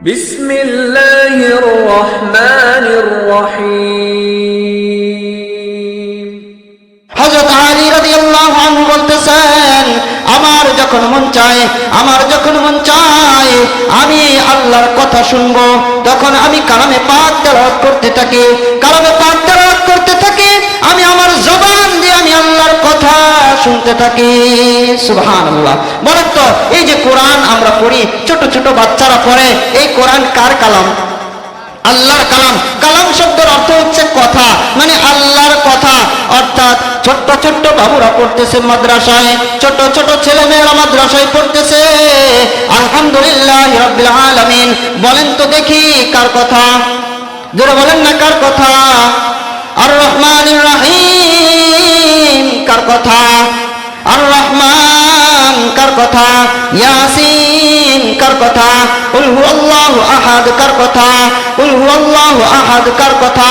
বিসমিল্লাহির রহমানির রহিম। হযরত আলী রাদিয়াল্লাহু আনহু বলতেছেন, আমার যখন মন চায় আমি আল্লাহর কথা শুনবো, তখন আমি কালামে পাক তেলাওয়াত করতে থাকি। আমি আমার জবান দিয়ে আমি আল্লাহর কথা শুনতে থাকি। সুবহানাল্লাহ। বলেন তো, এই যে কোরআন আমরা পড়ি, ছোট ছোট বাচ্চারা পড়ে, এই কোরআন কার কালাম? আল্লাহর কালাম। কালাম শব্দের অর্থ হচ্ছে কথা, মানে আল্লাহর কথা। অর্থাৎ ছোট্ট ছোট্ট বাবুরা পড়তেছে মাদ্রাসায়, ছোট ছোট ছেলে মেয়েরা মাদ্রাসায় পড়তেছে। আলহামদুলিল্লাহ রাব্বিল আলামিন। বলেন তো দেখি কার কথা? জোরে বলেন না, কার কথা? আর রহমানির রহিম কার কথা? আর রহমান কার কথা? ইয়াসিন কার কথা? কুল হুয়াল্লাহু আহাদ কার কথা? কুল হুয়াল্লাহু আহাদ কার কথা?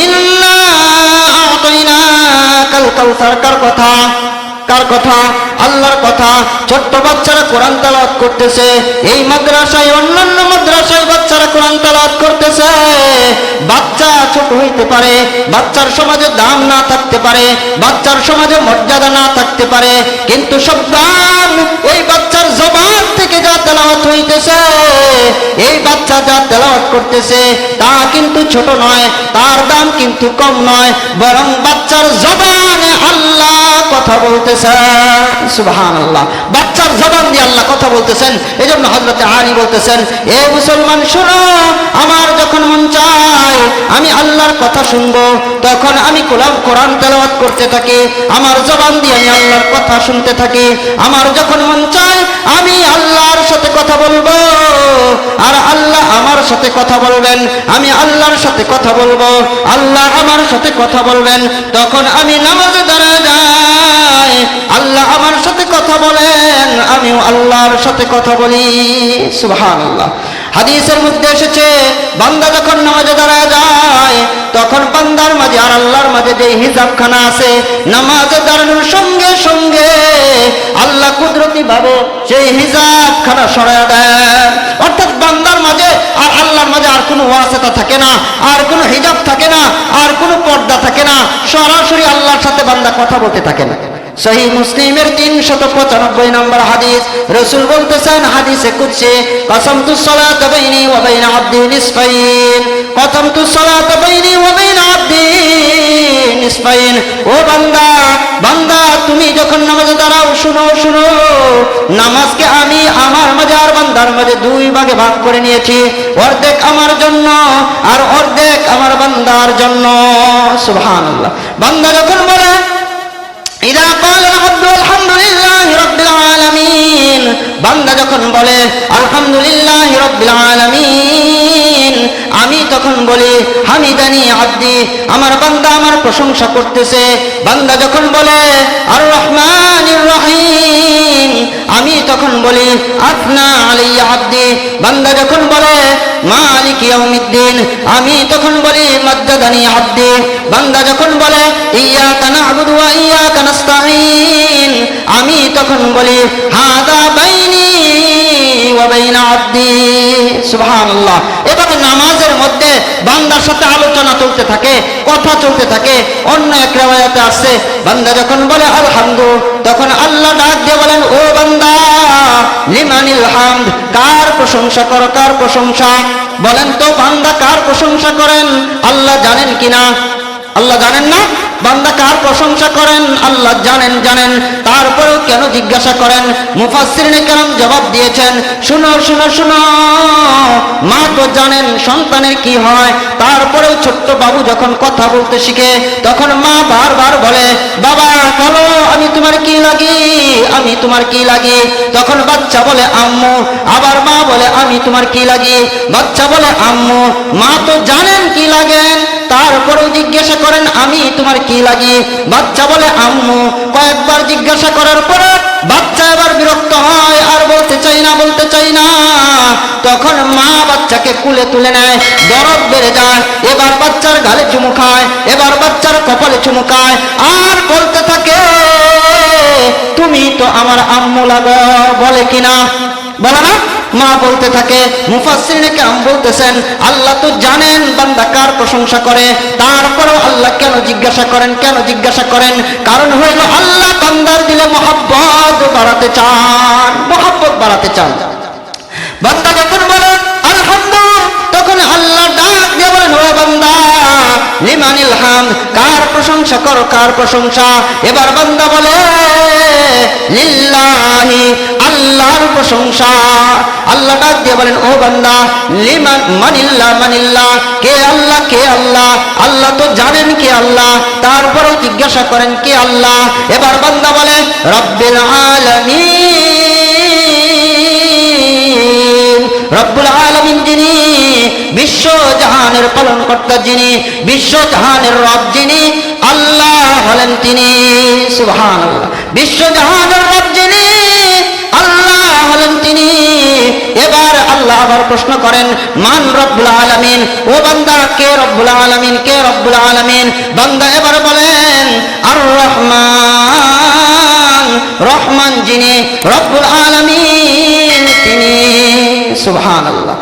ইন্না আ'তাইনাকাল কাউসার কার কথা? কার কথা? আল্লাহর কথা। ছোট্ট বাচ্চারা কোরআন তেলাওয়াত করতেছে। এই মাদ্রাসায়, অন্যান্য মাদ্রাসায় বাচ্চারা কোরআন তেলাওয়াত করতেছে। বাচ্চা ছোট হইতে পারে, বাচ্চার সমাজে দাম না থাকতে পারে, বাচ্চার সমাজে মর্যাদা না থাকতে পারে, কিন্তু সাবধান, এই বাচ্চার জবান থেকে যা তেলাওয়াত হইতেছে, এই বাচ্চা যা তেলাওয়াত করতেছে তা কিন্তু ছোট নয়, তার দাম কিন্তু কম নয়, বরং বাচ্চার জবানে আল্লাহ কথা বলতেছেন। সুবহানাল্লাহ। বাচ্চার জবান দিয়ে আল্লাহ কথা বলতেছেন। এজন্য হযরত আলী বলতেছেন, এ মুসলমান শোনো, আমার যখন মন চায় আমি আল্লাহর কথা শুনবো, তখন আমি কোরআন তেলাওয়াত করতে থাকি, আমার জবান দিয়ে আমি আল্লাহর কথা শুনতে থাকি। আমার যখন মন চায় আমি আল্লাহর সাথে কথা বলবো, আর আল্লাহ আমার সাথে কথা বলবেন, আমি আল্লাহর সাথে কথা বলবো, আল্লাহ আমার সাথে কথা বলবেন। তখন আমি নামাজে দাঁড়ায় যাই, আল্লাহ আমার সাথে কথা বলেন, আমিও আল্লাহর সাথে কথা বলি। সুবহানাল্লাহ। হাদিসের মধ্যে এসেছে, বান্দা যখন নামাজে দাঁড়ায় যায়, তখন বান্দার মাঝে আর আল্লাহর মাঝে যে হিজাবখানা আছে, নামাজে দাঁড়ানোর সঙ্গে সঙ্গে আল্লাহ কুদরতি ভাবে সেই হিজাবখানা সরায় দেন। অর্থাৎ বান্দার মাঝে আর আল্লাহর মাঝে আর কোনো ওয়াসিতা থাকে না, আর কোনো হিজাব থাকে না, আর কোনো পর্দা থাকে না, সরাসরি আল্লাহর সাথে বান্দা কথা বলতে থাকে না। সহিহ মুসলিমের 395 নম্বর হাদিস, রাসূল বলতেছেন হাদিসে কুদসি, কাসামতুস সালাতা বাইনি ওয়া বাইনা আবদি নিসফাইন, কাসামতুস সালাতা বাইনি ওয়া বাইনা আবদি নিসফাইন। ও বান্দা, বান্দা তুমি যখন নামাজে দাঁড়াও, শুনো শুনো, নামাজকে আমি আমার মাঝে আর বান্দার মাঝে দুই ভাগে ভাগ করে নিয়েছি, অর্ধেক আমার জন্য আর অর্ধেক আমার বান্দার জন্য। সুবহানাল্লাহ। বান্দা যখন বলে ইদা ক্বাল আল-আবদু আলহামদুলিল্লাহি রাব্বিল আলামিন, বান্দা যখন বলে আলহামদুলিল্লাহি রাব্বিল আলামিন, আমি তখন বলি হামিদানি আব্দি, আমার বান্দা আমার প্রশংসা করতেছে। বান্দা যখন বলে আর রহমানির রহিম, আমি তখন বলি আফনা আলাইয়া আব্দি। বান্দা যখন বলে মালিক ইয়াউমিদ্দিন, আমি তখন বলি মাজ্জাদানি আব্দি। বান্দা যখন বলে ইয়াকা না'বুদু ওয়া ইয়াকা নাস্তাঈন, আমি তখন বলি হাদা বাইনি ওয়া বাইনা আব্দি। সুবহানাল্লাহ। এভাবে নামাজের মধ্যে বান্দার সাথে আলোচনা চলতে থাকে, কথা চলতে থাকে। অন্য এক riwayate আছে, বান্দা যখন বলে আলহামদু, তখন আল্লাহ ডাক দিয়ে বলেন, ও বান্দা, লিমানিল হামদ, কার প্রশংসা করো, কার প্রশংসা? বলেন তো বান্দা কার প্রশংসা করেন? আল্লাহ জানেন কিনা? আল্লাহ জানেন না? বান্দা কার প্রশংসা করেন আল্লাহ জানেন। তারপরেও কেন জিজ্ঞাসা করেন? মুফাসসিরিনে কেরাম জবাব দিয়েছেন, শুনো শুনো শুনো, মা তো জানেন সন্তানের কি হয়, তারপরেও ছোট্ট বাবু যখন কথা বলতে শিখে, তখন মা বারবার বলে, বাবা বলো আমি তোমার কি লাগি, আমি তোমার কি লাগি? তখন বাচ্চা বলে আম্মু, আবার মা বলে আমি তোমার কি লাগি? বাচ্চা বলে আম্মু, মা তো জানেন কি লাগেন, তারপরেও জিজ্ঞাসা করেন আমি তোমার কি লাগি? বাচ্চা বলে আম্মু। কয়েকবার জিজ্ঞাসা করার পরে বাচ্চা এবার বিরক্ত হয়, আর বলতে চাই না। তখন মা বাচ্চাকে কুলে তুলে নেয়, দরদ বেড়ে যায়, এবার বাচ্চার গালে চুমু খায়, এবার বাচ্চার কপালে চুমু খায়, আর বলতে থাকে তুমি তো আমার আম্মু লাগো। বলে কিনা? বলে না? মা বলতে থাকে, মুফাসসিরিনে কেরাম বলতেছেন আল্লাহ তো জানেন বান্দা কার প্রশংসা করে, তারপরেও আল্লাহ কেন জিজ্ঞাসা করেন, কেন জিজ্ঞাসা করেন? কারণ হইল আল্লাহ বান্দার দিলে মহব্বত বাড়াতে চান, মহব্বত বাড়াতে চান। বান্দা যখন বলে আলহামদুলিল্লাহ, তখন আল্লাহ ডাক দিয়ে বলেন, ও বান্দা লিমানিল হামদ, কার প্রশংসা করো, কার প্রশংসা? এবার বান্দা বলে লিল্লাহি, আল্লাহর প্রশংসা। আল্লাহ ডাক দিয়ে বলেন, ও বান্দা লিমান মানিল্লাহ, মানিল্লাহ, কে আল্লাহ, কে আল্লাহ? আল্লাহ তো জানেন কে আল্লাহ, তারপরেও জিজ্ঞাসা করেন কে আল্লাহ? এবার বান্দা বলে রব্বিল আলামিন, রব্বুল আলামিন যিনি বিশ্ব জাহানের পালন কর্তা, যিনি বিশ্ব জাহানের রব, যিনি আল্লাহ হলেন তিনি। সুবহানাল্লাহ, বিশ্ব জাহানের রব যিনি আল্লাহ হলেন তিনি। এবার আল্লাহ আবার প্রশ্ন করেন মান রব্বুল আলামিন, ও বান্দা কে রব্বুল আলামিন, কে রব্বুল আলামিন? বান্দা এবার বলেন আর রহমান, রহমান যিনি রব্বুল আলামিন তিনি। সুবহানাল্লাহ।